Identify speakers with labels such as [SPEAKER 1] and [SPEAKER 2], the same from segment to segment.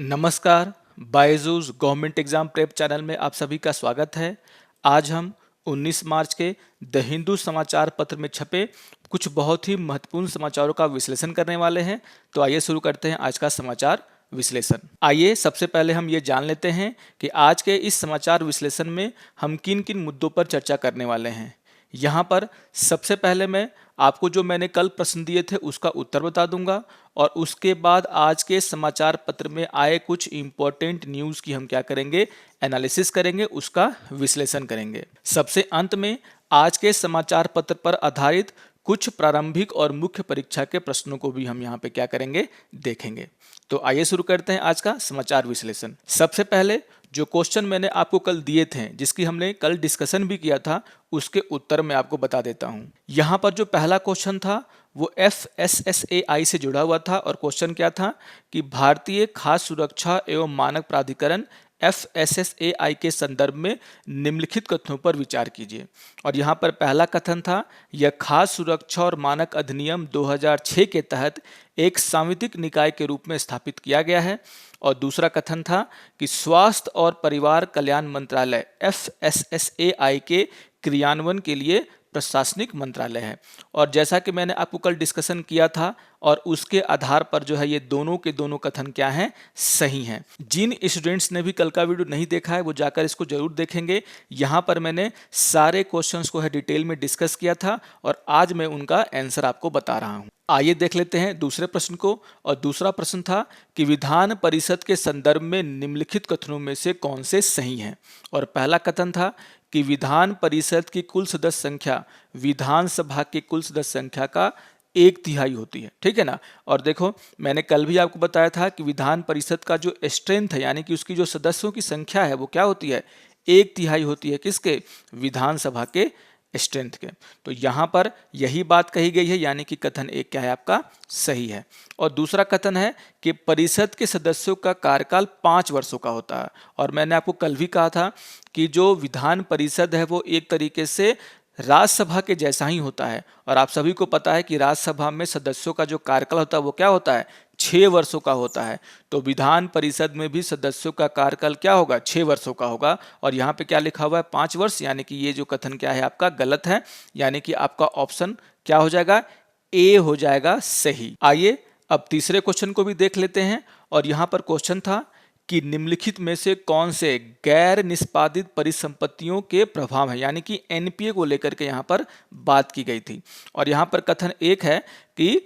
[SPEAKER 1] नमस्कार। Byju's government exam prep channel में आप सभी का स्वागत है। आज हम 19 मार्च के द हिंदू समाचार पत्र में छपे कुछ बहुत ही महत्वपूर्ण समाचारों का विश्लेषण करने वाले हैं। तो आइए शुरू करते हैं आज का समाचार विश्लेषण। आइए सबसे पहले हम ये जान लेते हैं कि आज के इस समाचार विश्लेषण में हम किन किन मुद्दों पर चर्चा करने वाले हैं। यहाँ पर सबसे पहले मैं आपको जो मैंने कल प्रश्न दिए थे उसका उत्तर बता दूंगा और उसके बाद आज के समाचार पत्र में आए कुछ इंपॉर्टेंट न्यूज़ की हम क्या करेंगे, एनालिसिस करेंगे, उसका विश्लेषण करेंगे। सबसे अंत में आज के समाचार पत्र पर आधारित कुछ प्रारंभिक और मुख्य परीक्षा के प्रश्नों को भी हम यहाँ पे क्या करेंगे, देखेंगे। तो आइए शुरू करते हैं आज का समाचार विश्लेषण। सबसे पहले जो क्वेश्चन मैंने आपको कल दिए थे, जिसकी हमने कल डिस्कशन भी किया था, उसके उत्तर मैं आपको बता देता हूं। यहां पर जो पहला क्वेश्चन था वो FSSAI से जुड़ा हुआ था और क्वेश्चन क्या था कि भारतीय खाद्य सुरक्षा एवं मानक प्राधिकरण FSSAI के संदर्भ में निम्नलिखित कथनों पर विचार कीजिए। और यहाँ पर पहला कथन था, यह खाद्य सुरक्षा और मानक अधिनियम 2006 के तहत एक सांविधिक निकाय के रूप में स्थापित किया गया है। और दूसरा कथन था कि स्वास्थ्य और परिवार कल्याण मंत्रालय FSSAI के क्रियान्वयन के लिए प्रशासनिक मंत्रालय है। और जैसा कि मैंने आपको कल डिस्कशन किया था और उसके आधार पर जो है ये दोनों के दोनों कथन क्या हैं, सही हैं। जिन स्टूडेंट्स ने भी कल का वीडियो नहीं देखा है वो जाकर इसको जरूर देखेंगे। यहाँ पर मैंने सारे क्वेश्चंस को है डिटेल में डिस्कस किया था और आज मैं उनका आंसर आपको बता रहा हूँ। आइए देख लेते हैं दूसरे प्रश्न को। और दूसरा प्रश्न था कि विधान परिषद के संदर्भ में निम्नलिखित कथनों में से कौन से सही हैं। और पहला कथन था कि विधान परिषद की कुल सदस्य संख्या विधानसभा की कुल सदस्य संख्या का 1/3 होती है। ठीक है ना। और देखो मैंने कल भी आपको बताया था कि विधान परिषद का जो स्ट्रेंथ है, यानी कि उसकी जो सदस्यों की संख्या है वो क्या होती है, 1/3 होती है। किसके? विधानसभा के स्ट्रेंथ के। तो यहाँ पर यही बात कही गई है, यानी कि कथन एक क्या है आपका, सही है। और दूसरा कथन है कि परिषद के सदस्यों का कार्यकाल 5 वर्षों का होता है। और मैंने आपको कल भी कहा था कि जो विधान परिषद है वो एक तरीके से राज्यसभा के जैसा ही होता है। और आप सभी को पता है कि राज्यसभा में सदस्यों का जो कार्यकाल होता है वो क्या होता है, 6 वर्षों का होता है। तो विधान परिषद में भी सदस्यों का कार्यकाल क्या होगा, 6 वर्षों का होगा। और यहाँ पे क्या लिखा हुआ है, 5 वर्ष, यानी कि ये जो कथन क्या है आपका गलत है। यानी कि आपका ऑप्शन क्या हो जाएगा, ए हो जाएगा सही। आइए अब तीसरे क्वेश्चन को भी देख लेते हैं। और यहाँ पर क्वेश्चन था कि निम्नलिखित में से कौन से गैर निष्पादित परिसंपत्तियों के प्रभाव है, यानी कि NPA को लेकर के यहाँ पर बात की गई थी। और यहाँ पर कथन एक है कि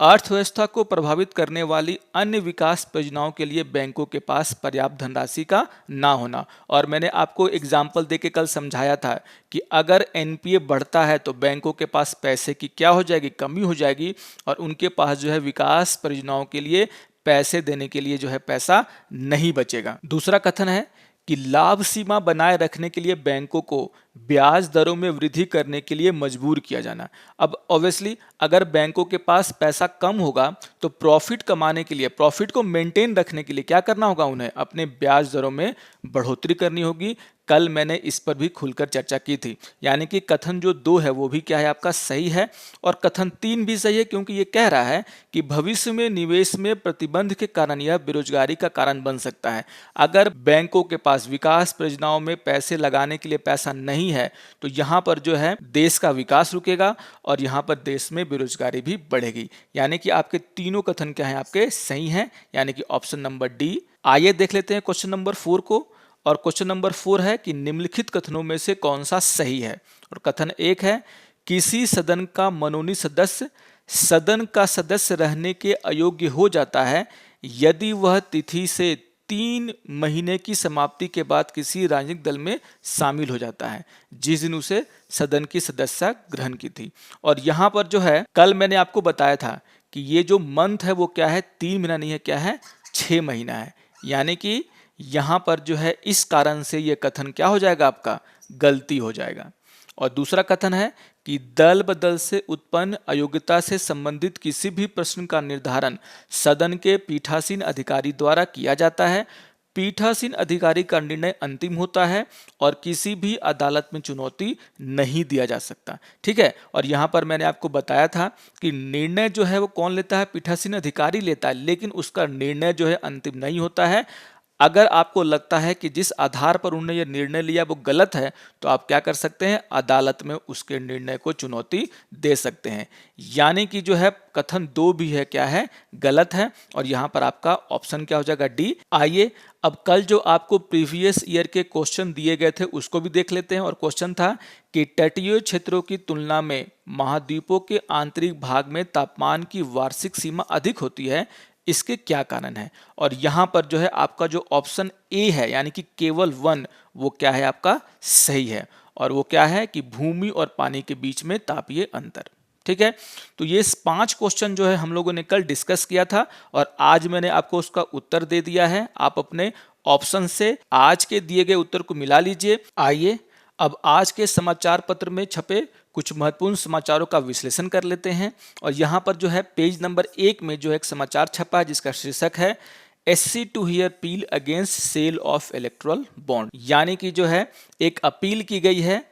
[SPEAKER 1] अर्थव्यवस्था को प्रभावित करने वाली अन्य विकास परियोजनाओं के लिए बैंकों के पास पर्याप्त धनराशि का ना होना। और मैंने आपको एग्जाम्पल देके कल समझाया था कि अगर NPA बढ़ता है तो बैंकों के पास पैसे की क्या हो जाएगी, कमी हो जाएगी। और उनके पास जो है विकास परियोजनाओं के लिए पैसे देने के लिए जो है पैसा नहीं बचेगा। दूसरा कथन है कि लाभ सीमा बनाए रखने के लिए बैंकों को ब्याज दरों में वृद्धि करने के लिए मजबूर किया जाना। अब ऑब्वियसली अगर बैंकों के पास पैसा कम होगा तो प्रॉफिट कमाने के लिए, प्रॉफिट को मेंटेन रखने के लिए क्या करना होगा, उन्हें अपने ब्याज दरों में बढ़ोतरी करनी होगी। कल मैंने इस पर भी खुलकर चर्चा की थी। यानी कि कथन जो 2 है वो भी क्या है आपका सही है और कथन 3 भी सही है, क्योंकि ये कह रहा है कि भविष्य में निवेश में प्रतिबंध के कारण यह बेरोजगारी का कारण बन सकता है। अगर बैंकों के पास विकास परियोजनाओं में पैसे लगाने के लिए पैसा नहीं है तो यहाँ पर जो है देश का विकास रुकेगा और यहाँ पर देश में बेरोजगारी भी बढ़ेगी। यानी कि आपके तीनों कथन क्या है आपके सही हैं, यानी कि ऑप्शन नंबर डी। आइए देख लेते हैं क्वेश्चन नंबर 4 को। और क्वेश्चन नंबर 4 है कि निम्नलिखित कथनों में से कौन सा सही है। और कथन एक है, किसी सदन का मनोनीत सदस्य सदन का सदस्य रहने के अयोग्य हो जाता है यदि वह तिथि से 3 महीने की समाप्ति के बाद किसी राजनीतिक दल में शामिल हो जाता है जिस दिन उसे सदन की सदस्यता ग्रहण की थी। और यहाँ पर जो है कल मैंने आपको बताया था कि ये जो मंथ है वो क्या है, 3 महीना नहीं है, क्या है 6 महीना है। यानी कि यहाँ पर जो है इस कारण से ये कथन क्या हो जाएगा आपका, गलती हो जाएगा। और दूसरा कथन है कि दल बदल से उत्पन्न अयोग्यता से संबंधित किसी भी प्रश्न का निर्धारण सदन के पीठासीन अधिकारी द्वारा किया जाता है। पीठासीन अधिकारी का निर्णय अंतिम होता है और किसी भी अदालत में चुनौती नहीं दिया जा सकता। ठीक है, और यहाँ पर मैंने आपको बताया था कि निर्णय जो है वो कौन लेता है, पीठासीन अधिकारी लेता है, लेकिन उसका निर्णय जो है अंतिम नहीं होता है। अगर आपको लगता है कि जिस आधार पर उन्होंने ये निर्णय लिया वो गलत है, तो आप क्या कर सकते हैं, अदालत में उसके निर्णय को चुनौती दे सकते हैं। यानी कि जो है कथन 2 भी है, क्या है, गलत है, और यहाँ पर आपका ऑप्शन क्या हो जाएगा, डी। आइए अब कल जो आपको प्रीवियस ईयर के क्वेश्चन दिए गए थे उसको भी देख लेते हैं। और क्वेश्चन था कि तटीय क्षेत्रों की तुलना में महाद्वीपों के आंतरिक भाग में तापमान की वार्षिक सीमा अधिक होती है, इसके क्या कारण है। और यहाँ पर जो है आपका जो ऑप्शन ए है, यानी कि केवल 1, वो क्या है, आपका सही है। और वो क्या है कि भूमि और पानी के बीच में तापीय अंतर। ठीक है, तो ये 5 क्वेश्चन जो है हम लोगों ने कल डिस्कस किया था और आज मैंने आपको उसका उत्तर दे दिया है। आप अपने ऑप्शन से आज के दिए गए उत्तर को मिला लीजिए। आइए अब आज के समाचार पत्र में छपे कुछ महत्वपूर्ण समाचारों का विश्लेषण कर लेते हैं। और यहाँ पर जो है पेज नंबर 1 में जो एक समाचार छपा है जिसका शीर्षक है SC to hear appeal against sale of electoral bond. यानी कि जो है एक अपील की गई है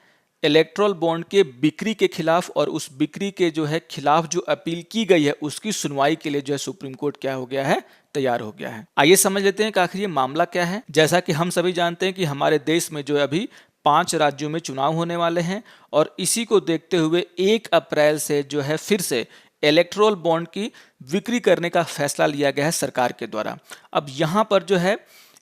[SPEAKER 1] इलेक्ट्रल बॉन्ड के बिक्री के खिलाफ, और उस बिक्री के जो है खिलाफ जो अपील की गई है उसकी सुनवाई के लिए जो है सुप्रीम कोर्ट क्या हो गया है, तैयार हो गया है। आइए समझ लेते हैं कि आखिर ये मामला क्या है। जैसा कि हम सभी जानते हैं कि हमारे देश में जो है अभी 5 राज्यों में चुनाव होने वाले हैं, और इसी को देखते हुए 1 अप्रैल से जो है फिर से इलेक्ट्रल बॉन्ड की बिक्री करने का फैसला लिया गया है सरकार के द्वारा। अब यहाँ पर जो है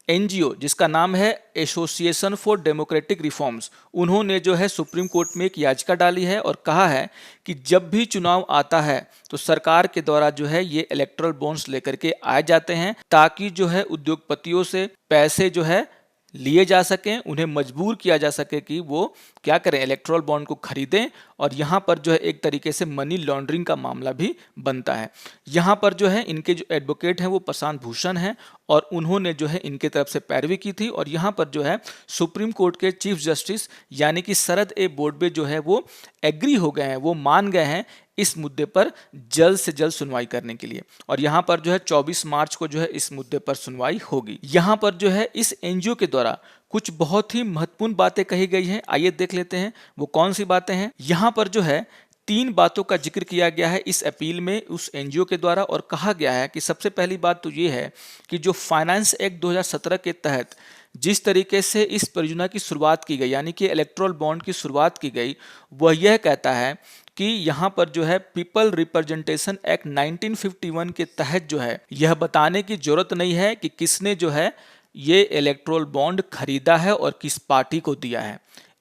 [SPEAKER 1] एनजीओ जिसका नाम है एसोसिएशन फॉर डेमोक्रेटिक रिफॉर्म्स, उन्होंने जो है सुप्रीम कोर्ट में एक याचिका डाली है और कहा है कि जब भी चुनाव आता है तो सरकार के द्वारा जो है ये इलेक्ट्रल बॉन्ड्स लेकर के आए जाते हैं, ताकि जो है उद्योगपतियों से पैसे जो है लिए जा सकें, उन्हें मजबूर किया जा सके कि वो क्या करें, इलेक्ट्रल बॉन्ड को खरीदें। और यहाँ पर जो है एक तरीके से मनी लॉन्ड्रिंग का मामला भी बनता है। यहाँ पर जो है इनके जो एडवोकेट हैं वो प्रशांत भूषण हैं, और उन्होंने जो है इनके तरफ से पैरवी की थी। और यहाँ पर जो है सुप्रीम कोर्ट के चीफ जस्टिस यानी कि शरद ए बोबडे जो है वो एग्री हो गए हैं, वो मान गए हैं इस मुद्दे पर जल्द से जल्द सुनवाई करने के लिए। और यहाँ पर जो है 24 मार्च को जो है इस मुद्दे पर सुनवाई होगी। यहाँ पर जो है इस एनजीओ के द्वारा कुछ बहुत ही महत्वपूर्ण बातें कही गई हैं। आइए देख लेते हैं वो कौन सी बातें हैं। यहाँ पर जो है 3 बातों का जिक्र किया गया है इस अपील में उस एनजीओ के द्वारा, और कहा गया है कि सबसे पहली बात तो ये है कि जो फाइनेंस एक्ट 2017 के तहत जिस तरीके से इस परियोजना की शुरुआत की गई, यानी कि इलेक्ट्रल बॉन्ड की शुरुआत की गई, वह यह कहता है कि यहाँ पर जो है पीपल रिप्रेजेंटेशन एक्ट 1951 के तहत जो है यह बताने की जरूरत नहीं है कि किसने जो है ये इलेक्ट्रल बॉन्ड खरीदा है और किस पार्टी को दिया है।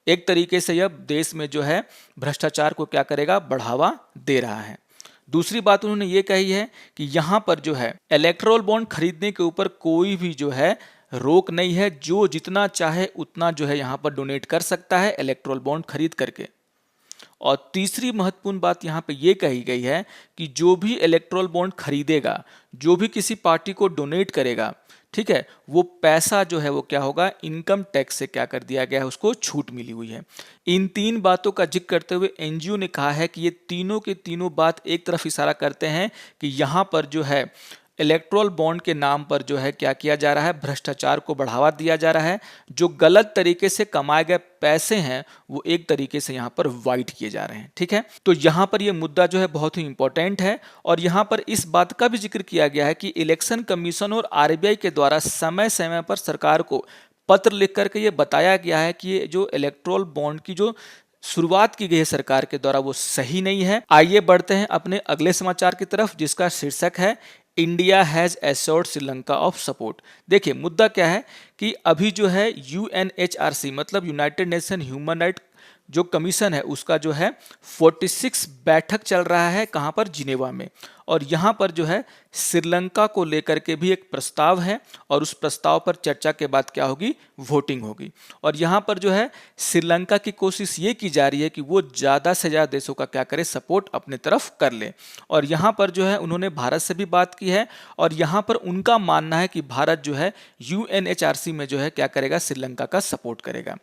[SPEAKER 1] एक तरीके से यह देश में जो है भ्रष्टाचार को क्या करेगा, बढ़ावा दे रहा है। दूसरी बात उन्होंने ये कही है कि यहाँ पर जो है इलेक्ट्रल बॉन्ड खरीदने के ऊपर कोई भी जो है रोक नहीं है, जो जितना चाहे उतना जो है यहाँ पर डोनेट कर सकता है इलेक्ट्रल बॉन्ड खरीद करके। और तीसरी महत्वपूर्ण बात यहाँ पे ये कही गई है कि जो भी इलेक्ट्रल बॉन्ड खरीदेगा, जो भी किसी पार्टी को डोनेट करेगा, ठीक है, वो पैसा जो है वो क्या होगा, इनकम टैक्स से क्या कर दिया गया है, उसको छूट मिली हुई है। इन 3 बातों का जिक्र करते हुए एनजीओ ने कहा है कि ये तीनों के तीनों बात एक तरफ इशारा करते हैं कि यहाँ पर जो है इलेक्ट्रल बॉन्ड के नाम पर जो है क्या किया जा रहा है, भ्रष्टाचार को बढ़ावा दिया जा रहा है। जो गलत तरीके से कमाए गए पैसे हैं वो एक तरीके से यहाँ पर वाइट किए जा रहे हैं। ठीक है, तो यहाँ पर ये मुद्दा जो है बहुत ही इंपॉर्टेंट है। और यहाँ पर इस बात का भी जिक्र किया गया है कि इलेक्शन कमीशन और आरबीआई के द्वारा समय समय पर सरकार को पत्र लिख करके ये बताया गया है कि ये जो इलेक्ट्रल बॉन्ड की जो शुरुआत की गई है सरकार के द्वारा वो सही नहीं है। आइए बढ़ते हैं अपने अगले समाचार की तरफ जिसका शीर्षक है India has assured Sri Lanka of support. देखिए मुद्दा क्या है कि अभी जो है यूएनएचआरसी मतलब यूनाइटेड नेशन ह्यूमन राइट जो कमीशन है उसका जो है 46 बैठक चल रहा है, कहाँ पर, जिनेवा में। और यहाँ पर जो है श्रीलंका को लेकर के भी एक प्रस्ताव है और उस प्रस्ताव पर चर्चा के बाद क्या होगी, वोटिंग होगी। और यहाँ पर जो है श्रीलंका की कोशिश ये की जा रही है कि वो ज़्यादा से ज़्यादा देशों का क्या करे, सपोर्ट अपने तरफ कर ले। और यहाँ पर जो है उन्होंने भारत से भी बात की है और यहाँ पर उनका मानना है कि भारत जो है यूएनएचआरसी में जो है क्या करेगा, श्रीलंका का सपोर्ट करेगा।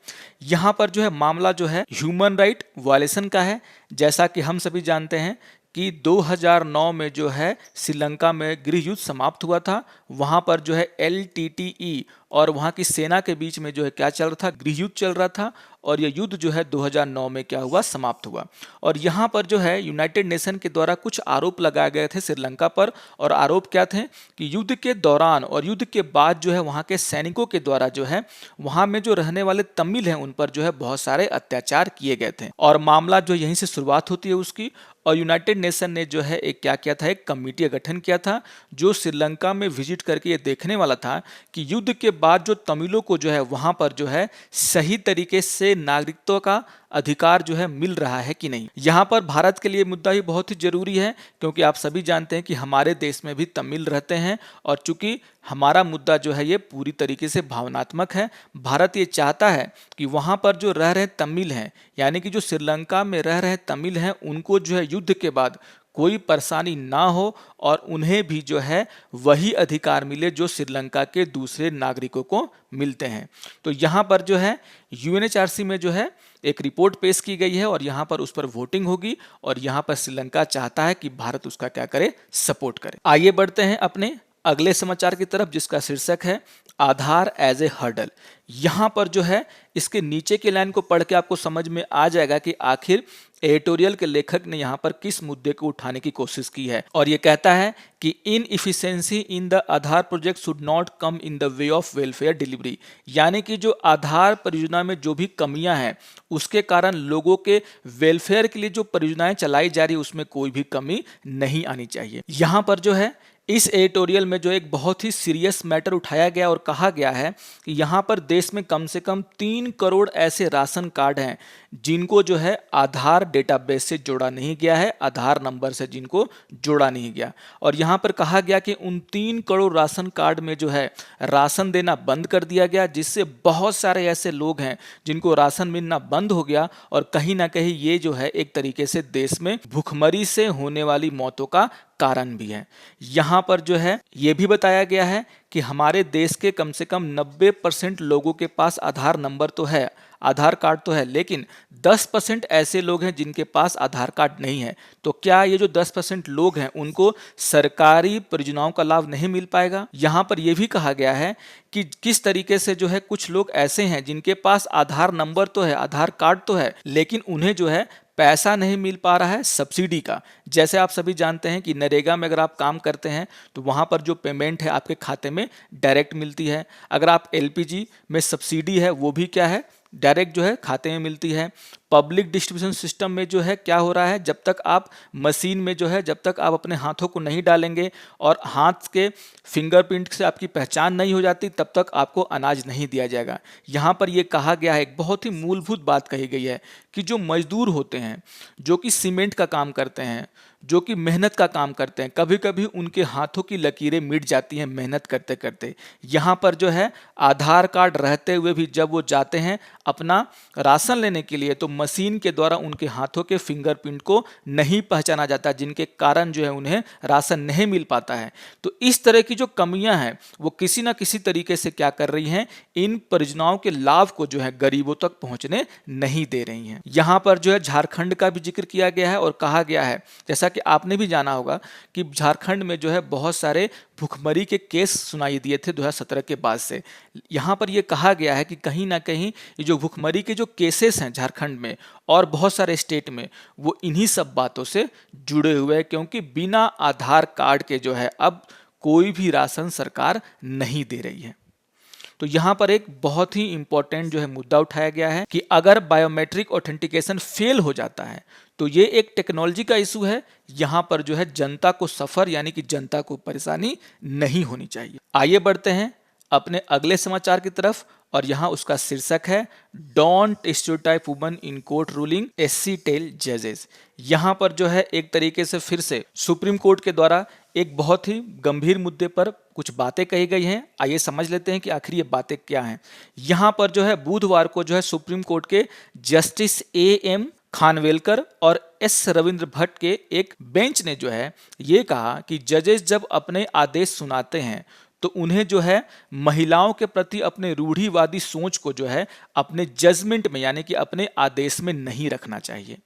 [SPEAKER 1] यहाँ पर जो है मामला जो है ह्यूमन राइट वायलेशन का है। जैसा कि हम सभी जानते हैं कि 2009 में जो है श्रीलंका में गृह युद्ध समाप्त हुआ था। वहां पर जो है LTTE और वहां की सेना के बीच में जो है क्या चल रहा था, गृह युद्ध चल रहा था, और ये युद्ध जो है 2009 में क्या हुआ, समाप्त हुआ। और यहाँ पर जो है यूनाइटेड नेशन के द्वारा कुछ आरोप लगाए गए थे श्रीलंका पर, और आरोप क्या थे कि युद्ध के दौरान और युद्ध के बाद जो है वहाँ के सैनिकों के द्वारा जो है वहाँ में जो रहने वाले तमिल हैं उन पर जो है बहुत सारे अत्याचार किए गए थे। और मामला जो यहीं से शुरुआत होती है उसकी, और यूनाइटेड नेशन ने जो है एक क्या किया था, एक कमेटी का गठन किया था जो श्रीलंका में विजिट करके ये देखने वाला था कि युद्ध के बाद जो तमिलों को जो है वहां पर जो है सही तरीके से नागरिकत्व का अधिकार जो है मिल रहा है कि नहीं। यहाँ पर भारत के लिए मुद्दा ही बहुत ही जरूरी है, क्योंकि आप सभी जानते हैं कि हमारे देश में भी तमिल रहते हैं, और चूंकि हमारा मुद्दा जो है ये पूरी तरीके से भावनात्मक है। भारत ये चाहता है कि वहाँ पर जो रह रहे तमिल हैं, यानी कि जो श्रीलंका में रह रहे तमिल हैं, उनको जो है युद्ध के बाद कोई परेशानी ना हो और उन्हें भी जो है वही अधिकार मिले जो श्रीलंका के दूसरे नागरिकों को मिलते हैं। तो यहाँ पर जो है UNHRC में जो है एक रिपोर्ट पेश की गई है, और यहाँ पर उस पर वोटिंग होगी, और यहाँ पर श्रीलंका चाहता है कि भारत उसका क्या करे, सपोर्ट करे। आइए बढ़ते हैं अपने अगले समाचार की तरफ, जिसका शीर्षक है आधार एज ए हर्डल। यहाँ पर जो है इसके नीचे की लाइन को पढ़ के आपको समझ में आ जाएगा कि आखिर एडिटोरियल के लेखक ने यहाँ पर किस मुद्दे को उठाने की कोशिश की है। और ये कहता है कि inefficiency in the Aadhaar project should not come in the way of welfare delivery, यानी कि जो आधार परियोजना में जो भी कमियां हैं उसके कारण लोगों के वेलफेयर के लिए जो परियोजनाएं चलाई जा रही है उसमें कोई भी कमी नहीं आनी चाहिए। यहाँ पर जो है इस एडिटोरियल में जो एक बहुत ही सीरियस मैटर उठाया गया और कहा गया है कि यहाँ पर देश में कम से कम 3 करोड़ ऐसे राशन कार्ड हैं जिनको जो है आधार डेटाबेस से जोड़ा नहीं गया है, आधार नंबर से जिनको जोड़ा नहीं गया। और यहाँ पर कहा गया कि उन 3 करोड़ राशन कार्ड में जो है राशन देना बंद कर दिया गया, जिससे बहुत सारे ऐसे लोग हैं जिनको राशन मिलना बंद हो गया, और कहीं ना कहीं ये जो है एक तरीके से देश में भूखमरी से होने वाली मौतों का कारण भी है। यहाँ पर जो है ये भी बताया गया है कि हमारे देश के कम से कम 90% लोगों के पास आधार नंबर तो है, आधार कार्ड तो है, लेकिन 10% ऐसे लोग हैं जिनके पास आधार कार्ड नहीं है। तो क्या ये जो 10% लोग हैं उनको सरकारी परियोजनाओं का लाभ नहीं मिल पाएगा? यहाँ पर यह भी कहा गया है कि किस तरीके से जो है कुछ लोग ऐसे हैं जिनके पास आधार नंबर तो है, आधार कार्ड तो है, लेकिन उन्हें जो है पैसा नहीं मिल पा रहा है सब्सिडी का। जैसे आप सभी जानते हैं कि नरेगा में अगर आप काम करते हैं तो वहाँ पर जो पेमेंट है आपके खाते में डायरेक्ट मिलती है। अगर आप LPG में सब्सिडी है वो भी क्या है, डायरेक्ट जो है खाते में मिलती है। पब्लिक डिस्ट्रीब्यूशन सिस्टम में जो है क्या हो रहा है, जब तक आप मशीन में जो है, जब तक आप अपने हाथों को नहीं डालेंगे और हाथ के फिंगरप्रिंट से आपकी पहचान नहीं हो जाती, तब तक आपको अनाज नहीं दिया जाएगा। यहाँ पर ये कहा गया है, एक बहुत ही मूलभूत बात कही गई है कि जो मजदूर होते हैं, जो कि सीमेंट का काम करते हैं, जो कि मेहनत का काम करते हैं, कभी कभी उनके हाथों की लकीरें मिट जाती हैं मेहनत करते करते। यहाँ पर जो है आधार कार्ड रहते हुए भी जब वो जाते हैं अपना राशन लेने के लिए, तो मशीन के द्वारा उनके हाथों के फिंगरप्रिंट को नहीं पहचाना जाता, जिनके कारण जो है उन्हें राशन नहीं मिल पाता है। तो इस तरह की जो कमियां हैं वो किसी ना किसी तरीके से क्या कर रही हैं, इन परियोजनाओं के लाभ को जो है गरीबों तक पहुंचने नहीं दे रही हैं। यहाँ पर जो है झारखंड का भी जिक्र किया गया है और कहा गया है, जैसा कि आपने भी जाना होगा कि झारखंड में जो है बहुत सारे भुखमरी के केस सुनाई दिए थे 2017 के बाद से। यहाँ पर यह कहा गया है कि कहीं ना कहीं ये जो भुखमरी के जो केसेस हैं झारखंड में और बहुत सारे स्टेट में, वो इन्हीं सब बातों से जुड़े हुए हैं, क्योंकि बिना आधार कार्ड के जो है अब कोई भी राशन सरकार नहीं दे रही है। तो यहाँ पर एक बहुत ही इंपॉर्टेंट जो है मुद्दा उठाया गया है कि अगर बायोमेट्रिक ऑथेंटिकेशन फेल हो जाता है तो ये एक टेक्नोलॉजी का इशू है। यहाँ पर जो है जनता को सफर यानी कि जनता को परेशानी नहीं होनी चाहिए। आइए बढ़ते हैं अपने अगले समाचार की तरफ, और यहाँ उसका शीर्षक है don't stereotype women in court ruling SC tell जजेस। यहाँ पर जो है एक तरीके से फिर से सुप्रीम कोर्ट के द्वारा एक बहुत ही गंभीर मुद्दे पर कुछ बातें कही गई हैं। आइए समझ लेते हैं कि आखिर ये बातें क्या हैं। यहाँ पर जो है बुधवार को जो है सुप्रीम कोर्ट के जस्टिस AM खानवेलकर और S रविंद्र भट्ट के एक बेंच ने जो है ये कहा कि जजेस जब अपने आदेश सुनाते हैं तो उन्हें जो है महिलाओं के प्रति अपने रूढ़िवादी सोच को जो है अपने जजमेंट में यानी कि अपने आदेश में नहीं रखना चाहिए।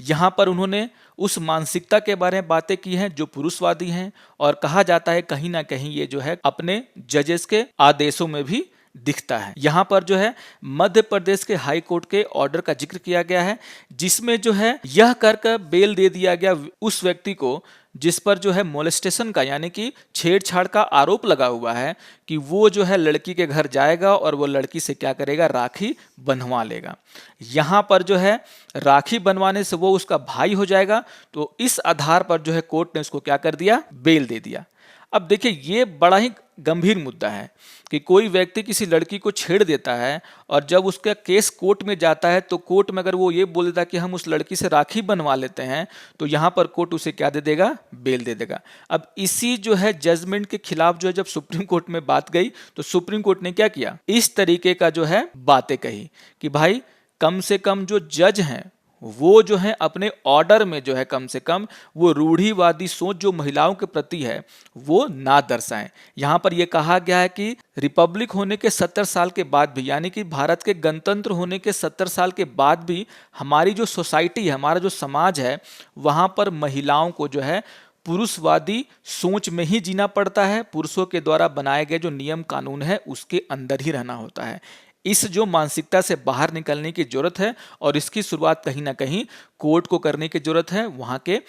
[SPEAKER 1] यहाँ पर उन्होंने उस मानसिकता के बारे में बातें की हैं जो पुरुषवादी हैं, और कहा जाता है कहीं ना कहीं ये जो है अपने जजेस के आदेशों में भी दिखता है। यहाँ पर जो है मध्य प्रदेश के हाई कोर्ट के ऑर्डर का जिक्र किया गया है, जिसमें जो है यह कर बेल दे दिया गया उस व्यक्ति को जिस पर जो है मोलेस्टेशन का यानी कि छेड़छाड़ का आरोप लगा हुआ है, कि वो जो है लड़की के घर जाएगा और वो लड़की से क्या करेगा, राखी बंधवा लेगा। यहाँ पर जो है राखी बनवाने से वो उसका भाई हो जाएगा, तो इस आधार पर जो है कोर्ट ने उसको क्या कर दिया, बेल दे दिया। अब देखिए ये बड़ा ही गंभीर मुद्दा है कि कोई व्यक्ति किसी लड़की को छेड़ देता है और जब उसका केस कोर्ट में जाता है तो कोर्ट में अगर वो ये बोल देता कि हम उस लड़की से राखी बनवा लेते हैं, तो यहाँ पर कोर्ट उसे क्या दे देगा, बेल दे देगा। अब इसी जो है जजमेंट के खिलाफ जो है जब सुप्रीम कोर्ट में बात गई तो सुप्रीम कोर्ट ने क्या किया, इस तरीके का जो है बातें कही कि भाई कम से कम जो जज हैं वो जो है अपने ऑर्डर में जो है कम से कम वो रूढ़िवादी सोच जो महिलाओं के प्रति है वो ना दर्शाएं। यहाँ पर यह कहा गया है कि रिपब्लिक होने के 70 साल के बाद भी, यानी कि भारत के गणतंत्र होने के 70 साल के बाद भी हमारी जो सोसाइटी है, हमारा जो समाज है, वहाँ पर महिलाओं को जो है पुरुषवादी सोच में ही जीना पड़ता है। पुरुषों के द्वारा बनाए गए जो नियम कानून है उसके अंदर ही रहना होता है। इस जो मानसिकता से बाहर निकलने की जरूरत है और इसकी शुरुआत कहीं ना कहीं कोर्ट को करने की जरूरत है, वहाँ के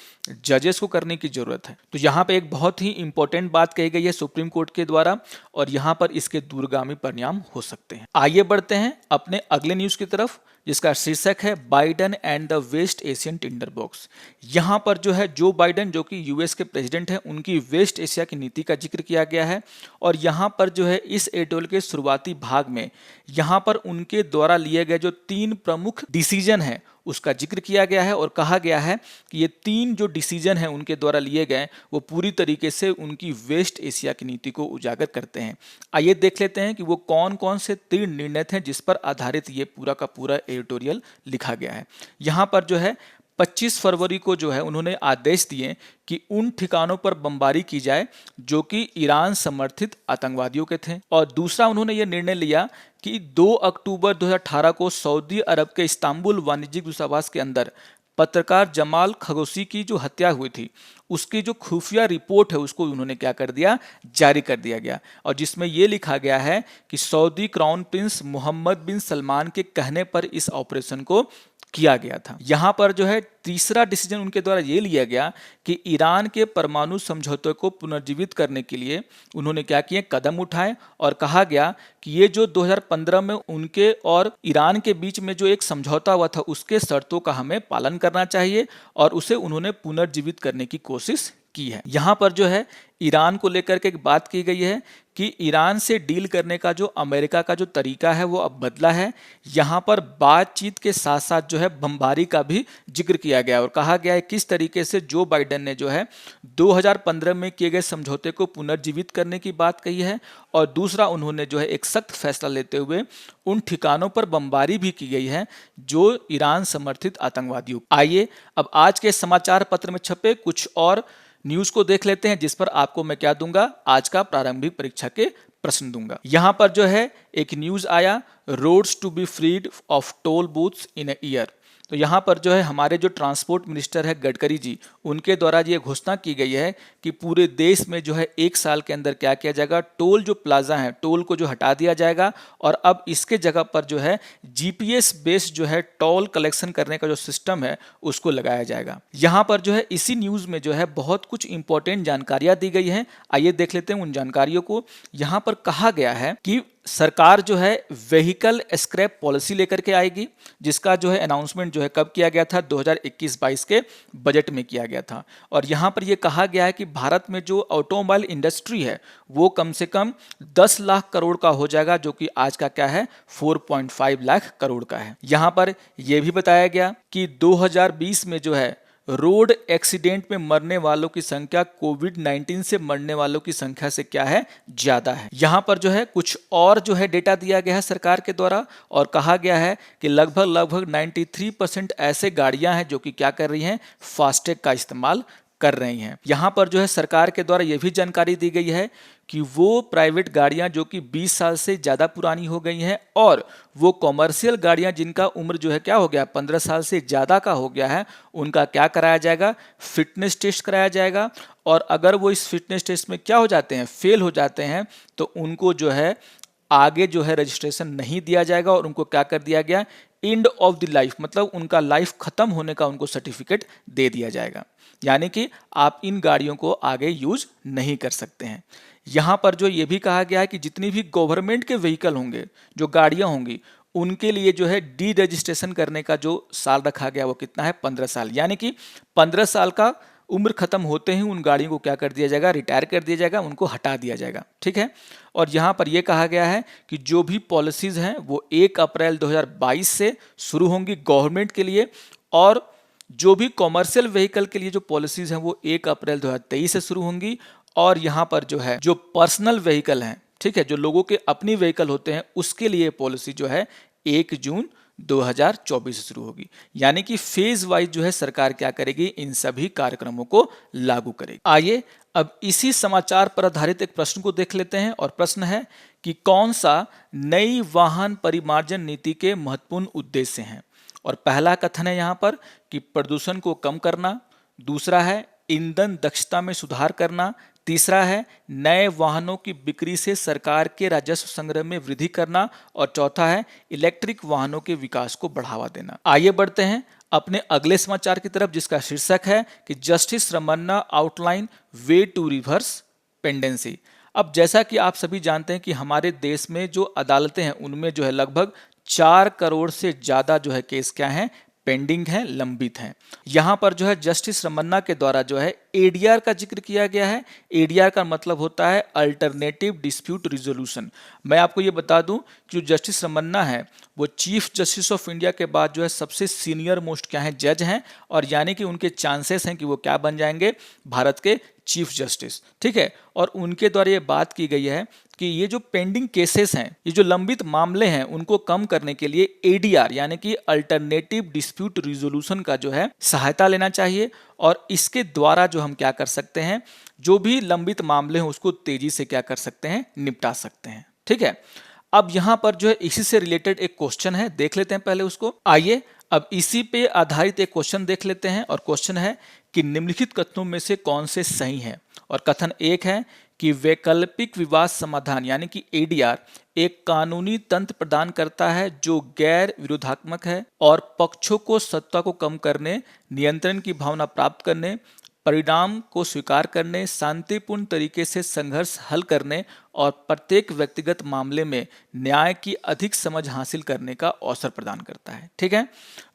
[SPEAKER 1] जजेस को करने की जरूरत है। तो यहाँ पे एक बहुत ही इंपॉर्टेंट बात कही गई है सुप्रीम कोर्ट के द्वारा और यहाँ पर इसके दूरगामी परिणाम हो सकते हैं। आइए बढ़ते हैं अपने अगले न्यूज़ की तरफ, जिसका शीर्षक है Biden and the West Asian tinder box. यहाँ पर जो है जो बाइडेन जो कि यूएस के प्रेसिडेंट हैं, उनकी वेस्ट एशिया की नीति का जिक्र किया गया है और यहाँ पर जो है इस एडिटोरियल के शुरुआती भाग में यहाँ पर उनके द्वारा लिए गए जो 3 प्रमुख डिसीजन हैं उसका जिक्र किया गया है और कहा गया है कि ये 3 जो डिसीजन हैं उनके द्वारा लिए गए वो पूरी तरीके से उनकी वेस्ट एशिया की नीति को उजागर करते हैं। आइए देख लेते हैं कि वो कौन कौन से 3 निर्णय थे जिस पर आधारित ये पूरा का पूरा एडिटोरियल लिखा गया है। यहाँ पर जो है 25 फरवरी को जो है उन्होंने आदेश दिए कि उन ठिकानों पर बमबारी की जाए जो कि ईरान समर्थित आतंकवादियों के थे, और दूसरा उन्होंने ये निर्णय लिया कि 2 अक्टूबर 2018 को सऊदी अरब के इस्तांबुल वाणिज्यिक दूतावास के अंदर पत्रकार जमाल खशोगी की जो हत्या हुई थी उसकी जो खुफिया रिपोर्ट है उसको उन्होंने क्या कर दिया, जारी कर दिया गया, और जिसमें यह लिखा गया है कि सऊदी क्राउन प्रिंस मोहम्मद बिन सलमान के कहने पर इस ऑपरेशन को किया गया था। यहाँ पर जो है तीसरा डिसीजन उनके द्वारा ये लिया गया कि ईरान के परमाणु समझौते को पुनर्जीवित करने के लिए उन्होंने क्या किए, कदम उठाए और कहा गया कि ये जो 2015 में उनके और ईरान के बीच में जो एक समझौता हुआ था उसके शर्तों का हमें पालन करना चाहिए और उसे उन्होंने पुनर्जीवित करने की कोशिश की है। यहाँ पर जो है ईरान को लेकर के एक बात की गई है कि ईरान से डील करने का जो अमेरिका का जो तरीका है वो अब बदला है। यहाँ पर बातचीत के साथ साथ जो है बमबारी का भी जिक्र किया गया और कहा गया है किस तरीके से जो बाइडेन ने जो है 2015 में किए गए समझौते को पुनर्जीवित करने की बात कही है, और दूसरा उन्होंने जो है एक सख्त फैसला लेते हुए उन ठिकानों पर बमबारी भी की गई है जो ईरान समर्थित आतंकवादियों। आइए अब आज के समाचार पत्र में छपे कुछ और न्यूज को देख लेते हैं जिस पर आपको मैं क्या दूंगा, आज का प्रारंभिक परीक्षा के प्रश्न दूंगा। यहां पर जो है एक न्यूज आया, roads to be freed of toll booths in a year. तो यहाँ पर जो है हमारे जो ट्रांसपोर्ट मिनिस्टर है गडकरी जी, उनके द्वारा ये घोषणा की गई है कि पूरे देश में जो है 1 साल के अंदर क्या किया जाएगा, टोल जो प्लाजा है टोल को जो हटा दिया जाएगा और अब इसके जगह पर जो है जीपीएस बेस्ड जो है टोल कलेक्शन करने का जो सिस्टम है उसको लगाया जाएगा। यहाँ पर जो है इसी न्यूज़ में जो है बहुत कुछ इंपॉर्टेंट जानकारियाँ दी गई हैं, आइए देख लेते हैं उन जानकारियों को। यहाँ पर कहा गया है कि सरकार जो है व्हीकल स्क्रैप पॉलिसी लेकर के आएगी, जिसका जो है अनाउंसमेंट जो है कब किया गया था, 2021-22 के बजट में किया गया था। और यहाँ पर यह कहा गया है कि भारत में जो ऑटोमोबाइल इंडस्ट्री है वो कम से कम 10 लाख करोड़ का हो जाएगा, जो कि आज का क्या है 4.5 लाख करोड़ का है। यहाँ पर यह भी बताया गया कि 2020 में जो है रोड एक्सीडेंट में मरने वालों की संख्या कोविड-19 से मरने वालों की संख्या से क्या है, ज्यादा है। यहाँ पर जो है कुछ और जो है डेटा दिया गया है सरकार के द्वारा और कहा गया है कि लगभग 93% ऐसे गाड़ियां हैं जो कि क्या कर रही हैं, फास्टैग का इस्तेमाल कर रही हैं। यहाँ पर जो है सरकार के द्वारा यह भी जानकारी दी गई है कि वो प्राइवेट गाड़ियां जो कि 20 साल से ज़्यादा पुरानी हो गई हैं और वो कॉमर्शियल गाड़ियां जिनका उम्र जो है क्या हो गया 15 साल से ज़्यादा का हो गया है, उनका क्या कराया जाएगा, फिटनेस टेस्ट कराया जाएगा। और अगर वो इस फिटनेस टेस्ट में क्या हो जाते हैं, फेल हो जाते हैं, तो उनको जो है आगे जो है रजिस्ट्रेशन नहीं दिया जाएगा और उनको क्या कर दिया गया, एंड ऑफ द लाइफ, मतलब उनका लाइफ खत्म होने का उनको सर्टिफिकेट दे दिया जाएगा। यानी कि आप इन गाड़ियों को आगे यूज नहीं कर सकते हैं। यहाँ पर जो ये भी कहा गया है कि जितनी भी गवर्नमेंट के व्हीकल होंगे, जो गाड़ियाँ होंगी, उनके लिए जो है डी रजिस्ट्रेशन करने का जो साल रखा गया वो कितना है, 15 साल। यानी कि 15 साल का उम्र खत्म होते ही उन गाड़ियों को क्या कर दिया जाएगा, रिटायर कर दिया जाएगा, उनको हटा दिया जाएगा। ठीक है। और यहाँ पर यह कहा गया है कि जो भी पॉलिसीज हैं वो 1 अप्रैल 2022 से शुरू होंगी गवर्नमेंट के लिए, और जो भी कॉमर्शियल व्हीकल के लिए जो पॉलिसीज हैं वो 1 अप्रैल 2023 से शुरू होंगी। और यहाँ पर जो है जो पर्सनल व्हीकल हैं, ठीक है, जो लोगों के अपनी व्हीकल होते हैं, उसके लिए पॉलिसी जो है 1 जून 2024 से शुरू होगी। यानी कि फेज वाइज जो है सरकार क्या करेगी, इन सभी कार्यक्रमों को लागू करेगी। आइए अब इसी समाचार पर आधारित एक प्रश्न को देख लेते हैं, और प्रश्न है कि कौन सा नई वाहन परिमार्जन नीति के महत्वपूर्ण उद्देश्य हैं। और पहला कथन है यहाँ पर कि प्रदूषण को कम करना, दूसरा है ईंधन दक्षता में सुधार करना, तीसरा है नए वाहनों की बिक्री से सरकार के राजस्व संग्रह में वृद्धि करना, और चौथा है इलेक्ट्रिक वाहनों के विकास को बढ़ावा देना। आइए बढ़ते हैं अपने अगले समाचार की तरफ, जिसका शीर्षक है कि justice Ramana outline way to reverse pendency. अब जैसा कि आप सभी जानते हैं कि हमारे देश में जो अदालतें हैं उनमें जो है लगभग 4 करोड़ से ज्यादा जो है केस क्या हैं, पेंडिंग हैं, लंबित हैं। यहाँ पर जो है जस्टिस रमन्ना के द्वारा जो है एडीआर का जिक्र किया गया है। एडीआर का मतलब होता है अल्टरनेटिव डिस्प्यूट रिजोल्यूशन। मैं आपको ये बता दूं कि जो जस्टिस रमन्ना है वो चीफ जस्टिस ऑफ इंडिया के बाद जो है सबसे सीनियर मोस्ट क्या है, जज हैं, और यानी कि उनके चांसेस हैं कि वो क्या बन जाएंगे, भारत के चीफ जस्टिस। ठीक है। और उनके द्वारा ये बात की गई है कि ये जो पेंडिंग केसेस हैं, ये जो लंबित मामले हैं, उनको कम करने के लिए एडीआर यानी कि अल्टरनेटिव डिस्प्यूट रिजोल्यूशन का जो है सहायता लेना चाहिए। और इसके द्वारा जो हम क्या कर सकते हैं, जो भी लंबित मामले हैं उसको तेजी से क्या कर सकते हैं, निपटा सकते हैं। ठीक है। अब यहाँ पर जो है इसी से रिलेटेड एक क्वेश्चन है, देख लेते हैं पहले उसको। आइए अब इसी पे आधारित एक क्वेश्चन देख लेते हैं, और क्वेश्चन है कि निम्नलिखित कथनों में से कौन से सही हैं। और कथन एक है कि वैकल्पिक विवाद समाधान यानी कि एडीआर एक कानूनी तंत्र प्रदान करता है जो गैर विरोधात्मक है और पक्षों को सत्ता को कम करने, नियंत्रण की भावना प्राप्त करने, परिणाम को स्वीकार करने, शांतिपूर्ण तरीके से संघर्ष हल करने और प्रत्येक व्यक्तिगत मामले में न्याय की अधिक समझ हासिल करने का अवसर प्रदान करता है। ठीक है।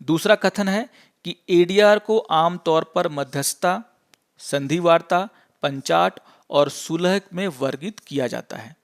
[SPEAKER 1] दूसरा कथन है कि एडीआर को आमतौर पर मध्यस्थता, संधि वार्ता, पंचाट और सुलह में वर्गीकृत किया जाता है।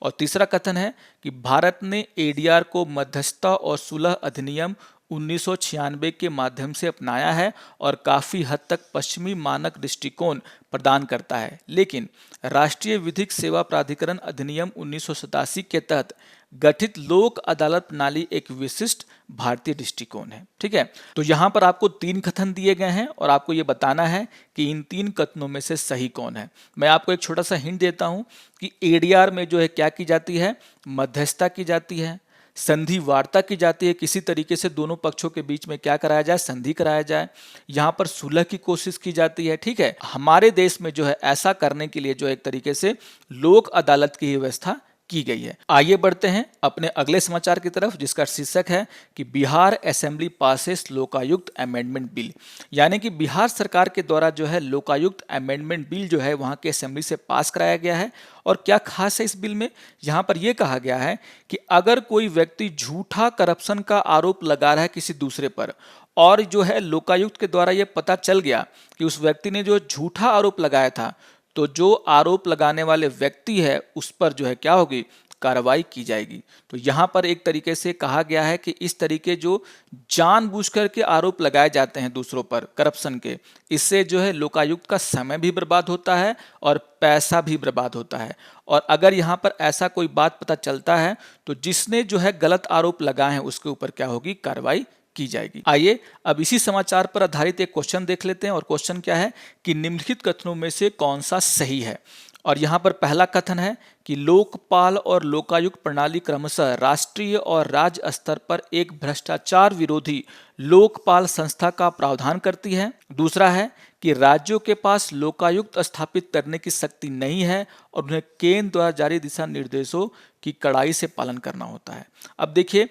[SPEAKER 1] और तीसरा कथन है कि भारत ने एडीआर को मध्यस्थता और सुलह अधिनियम 1996 के माध्यम से अपनाया है और काफ़ी हद तक पश्चिमी मानक दृष्टिकोण प्रदान करता है, लेकिन राष्ट्रीय विधिक सेवा प्राधिकरण अधिनियम 1987 के तहत गठित लोक अदालत प्रणाली एक विशिष्ट भारतीय दृष्टिकोण है। ठीक है। तो यहाँ पर आपको 3 कथन दिए गए हैं और आपको ये बताना है कि इन 3 कथनों में से सही कौन है। मैं आपको एक छोटा सा हिंट देता हूँ कि एडीआर में जो है क्या की जाती है, मध्यस्थता की जाती है, संधि वार्ता की जाती है, किसी तरीके से दोनों पक्षों के बीच में क्या कराया जाए, संधि कराया जाए, यहाँ पर सुलह की कोशिश की जाती है। ठीक है। हमारे देश में जो है ऐसा करने के लिए जो एक तरीके से लोक अदालत की व्यवस्था की गई है। आइए बढ़ते हैं अपने अगले समाचार की तरफ, जिसका शीर्षक है कि Bihar assembly passes Lokayukta amendment bill. यानी कि बिहार सरकार के द्वारा जो है लोकायुक्त अमेंडमेंट बिल जो है वहां के असेंबली से पास कराया गया है। और क्या खास है इस बिल में, यहाँ पर यह कहा गया है कि अगर कोई व्यक्ति झूठा करप्शन का आरोप लगा रहा है किसी दूसरे पर, और जो है लोकायुक्त के द्वारा यह पता चल गया कि उस व्यक्ति ने जो झूठा आरोप लगाया था, तो जो आरोप लगाने वाले व्यक्ति है उस पर जो है क्या होगी, कार्रवाई की जाएगी। तो यहाँ पर एक तरीके से कहा गया है कि इस तरीके जो जानबूझकर के आरोप लगाए जाते हैं दूसरों पर करप्शन के, इससे जो है लोकायुक्त का समय भी बर्बाद होता है और पैसा भी बर्बाद होता है। और अगर यहाँ पर ऐसा कोई बात पता चलता है तो जिसने जो है गलत आरोप लगाए हैं उसके ऊपर क्या होगी, कार्रवाई की जाएगी। आइए अब इसी समाचार पर आधारित एक क्वेश्चन देख लेते हैं और क्वेश्चन क्या है कि निम्नलिखित कथनों में से कौन सा सही है। और यहाँ पर पहला कथन है कि लोकपाल और लोकायुक्त प्रणाली क्रमशः राष्ट्रीय और राज्य स्तर पर एक भ्रष्टाचार विरोधी लोकपाल संस्था का प्रावधान करती है। दूसरा है कि राज्यों के पास लोकायुक्त स्थापित करने की शक्ति नहीं है और उन्हें केंद्र द्वारा जारी दिशा निर्देशों की कड़ाई से पालन करना होता है। अब देखिए,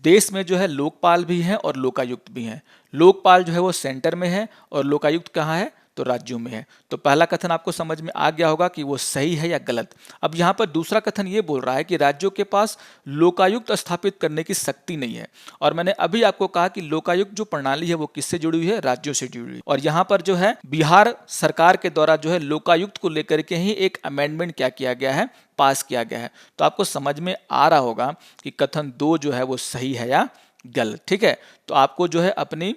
[SPEAKER 1] देश में जो है लोकपाल भी है और लोकायुक्त भी है। लोकपाल जो है वो सेंटर में है और लोकायुक्त कहाँ है, तो राज्यों में है। तो पहला कथन आपको समझ में आ गया होगा कि वो सही है या गलत। अब यहाँ पर दूसरा कथन ये बोल रहा है कि राज्यों के पास लोकायुक्त स्थापित करने की शक्ति नहीं है। और मैंने अभी आपको कहा कि लोकायुक्त जो प्रणाली है वो किससे जुड़ी हुई है, राज्यों से जुड़ी हुई है। और यहाँ पर जो है बिहार सरकार के द्वारा जो है लोकायुक्त को लेकर के ही एक अमेंडमेंट क्या किया गया है, पास किया गया है। तो आपको समझ में आ रहा होगा कि कथन 2 जो है वो सही है या गलत। ठीक है, तो आपको जो है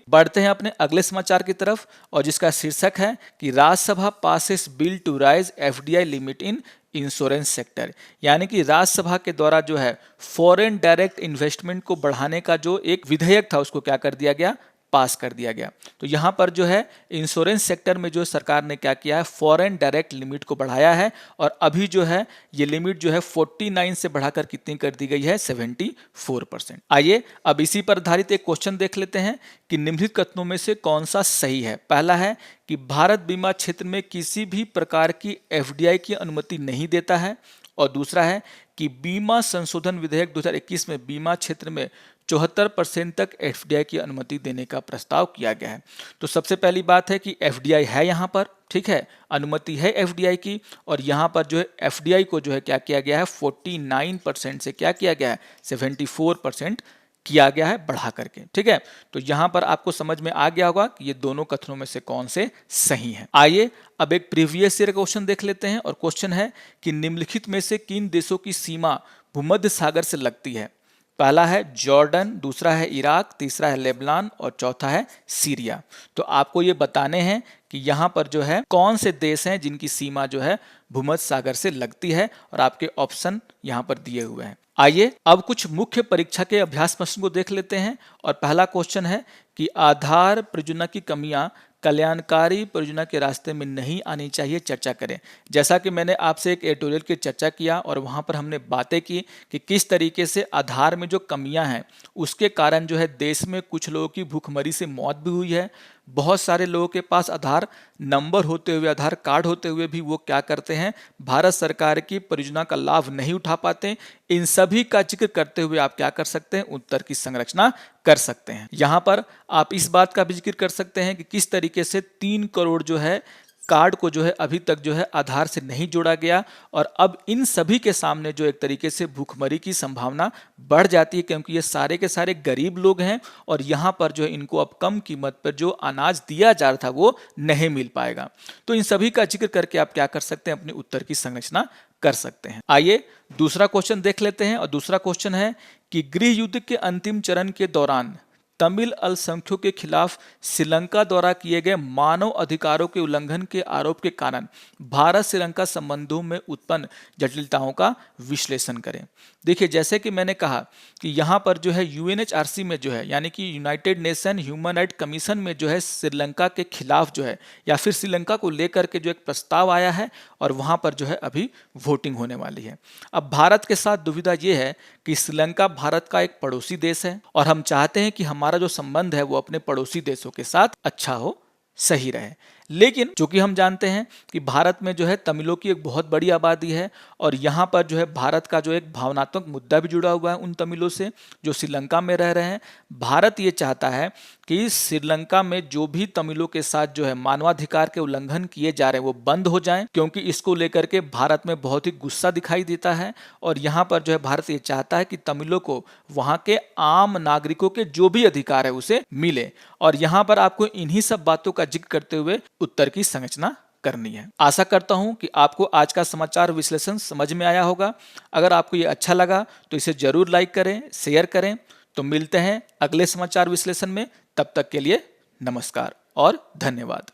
[SPEAKER 1] बढ़ते हैं अपने अगले समाचार की तरफ, और जिसका शीर्षक है कि Rajya Sabha passes bill to raise FDI limit in insurance sector. यानी कि राज्यसभा के द्वारा जो है फॉरेन डायरेक्ट इन्वेस्टमेंट को बढ़ाने का जो एक विधेयक था उसको क्या कर दिया गया, पास कर दिया गया। तो यहाँ पर जो है इंश्योरेंस सेक्टर में जो सरकार ने क्या किया है, फॉरेन डायरेक्ट लिमिट को बढ़ाया है। और अभी जो है ये लिमिट जो है 49 से बढ़ाकर कितनी कर दी गई है, 74%। आइए अब इसी पर आधारित एक क्वेश्चन देख लेते हैं कि निम्नलिखित कथनों में से कौन सा सही है। पहला है कि भारत बीमा क्षेत्र में किसी भी प्रकार की एफडीआई की अनुमति नहीं देता है। और दूसरा है कि बीमा संशोधन विधेयक 2021 में बीमा क्षेत्र में 74% तक एफडीआई की अनुमति देने का प्रस्ताव किया गया है। तो सबसे पहली बात है कि एफडीआई है यहाँ पर, ठीक है, अनुमति है एफडीआई की। और यहाँ पर जो है एफडीआई को जो है क्या किया गया है, 49% से क्या किया गया है, 74% किया गया है बढ़ा करके। ठीक है, तो यहाँ पर आपको समझ में आ गया होगा कि ये दोनों कथनों में से कौन से सही हैं। आइए अब एक प्रीवियस ईयर क्वेश्चन देख लेते हैं, और क्वेश्चन है कि निम्नलिखित में से किन देशों की सीमा भूमध्य सागर से लगती है। पहला है जॉर्डन, दूसरा है इराक, तीसरा है लेबनान और चौथा है सीरिया। तो आपको ये बताने हैं कि यहाँ पर जो है कौन से देश हैं जिनकी सीमा जो है भूमध्य सागर से लगती है, और आपके ऑप्शन यहाँ पर दिए हुए हैं। आइए अब कुछ मुख्य परीक्षा के अभ्यास प्रश्न को देख लेते हैं। और पहला क्वेश्चन है कि आधार परियोजना की कमियां कल्याणकारी परियोजना के रास्ते में नहीं आनी चाहिए, चर्चा करें। जैसा कि मैंने आपसे एक एडिटोरियल की चर्चा किया और वहां पर हमने बातें की कि किस तरीके से आधार में जो कमियां हैं उसके कारण जो है देश में कुछ लोगों की भूखमरी से मौत भी हुई है। बहुत सारे लोगों के पास आधार नंबर होते हुए, आधार कार्ड होते हुए भी वो क्या करते हैं, भारत सरकार की परियोजना का लाभ नहीं उठा पाते। इन सभी का जिक्र करते हुए आप क्या कर सकते हैं, उत्तर की संरचना कर सकते हैं। यहाँ पर आप इस बात का भी जिक्र कर सकते हैं कि किस तरीके से 3 करोड़ जो है कार्ड को जो है अभी तक जो है आधार से नहीं जोड़ा गया, और अब इन सभी के सामने जो एक तरीके से भूखमरी की संभावना बढ़ जाती है, क्योंकि ये सारे के सारे गरीब लोग हैं और यहाँ पर जो है इनको अब कम कीमत पर जो अनाज दिया जा रहा था वो नहीं मिल पाएगा। तो इन सभी का जिक्र करके आप क्या कर सकते हैं, अपने उत्तर की संरचना कर सकते हैं। आइए दूसरा क्वेश्चन देख लेते हैं, और दूसरा क्वेश्चन है कि गृह युद्ध के अंतिम चरण के दौरान तमिल अल्पसंख्यकों के खिलाफ श्रीलंका द्वारा किए गए मानव अधिकारों के उल्लंघन के आरोप के कारण भारत श्रीलंका संबंधों में उत्पन्न जटिलताओं का विश्लेषण करें। देखिए, जैसे कि मैंने कहा कि यहाँ पर जो है यूएनएचआरसी में जो है यानी कि United nation human right commission में जो है श्रीलंका के खिलाफ जो है या फिर श्रीलंका को लेकर के जो एक प्रस्ताव आया है, और वहाँ पर जो है अभी वोटिंग होने वाली है। अब भारत के साथ दुविधा ये है कि श्रीलंका भारत का एक पड़ोसी देश है और हम चाहते हैं कि हमारा जो संबंध है वो अपने पड़ोसी देशों के साथ अच्छा हो, सही रहे। लेकिन चूंकि हम जानते हैं कि भारत में जो है तमिलों की एक बहुत बड़ी आबादी है, और यहाँ पर जो है भारत का जो एक भावनात्मक मुद्दा भी जुड़ा हुआ है उन तमिलों से जो श्रीलंका में रह रहे हैं। भारत ये चाहता है कि श्रीलंका में जो भी तमिलों के साथ जो है मानवाधिकार के उल्लंघन किए जा रहे हैं वो बंद हो जाएं, क्योंकि इसको लेकर के भारत में बहुत ही गुस्सा दिखाई देता है। और यहाँ पर जो है भारत ये चाहता है कि तमिलों को वहाँ के आम नागरिकों के जो भी अधिकार है उसे मिले। और यहाँ पर आपको इन्हीं सब बातों का जिक्र करते हुए उत्तर की संरचना करनी है। आशा करता हूं कि आपको आज का समाचार विश्लेषण समझ में आया होगा। अगर आपको ये अच्छा लगा तो इसे जरूर लाइक करें, शेयर करें। तो मिलते हैं अगले समाचार विश्लेषण में, तब तक के लिए नमस्कार और धन्यवाद।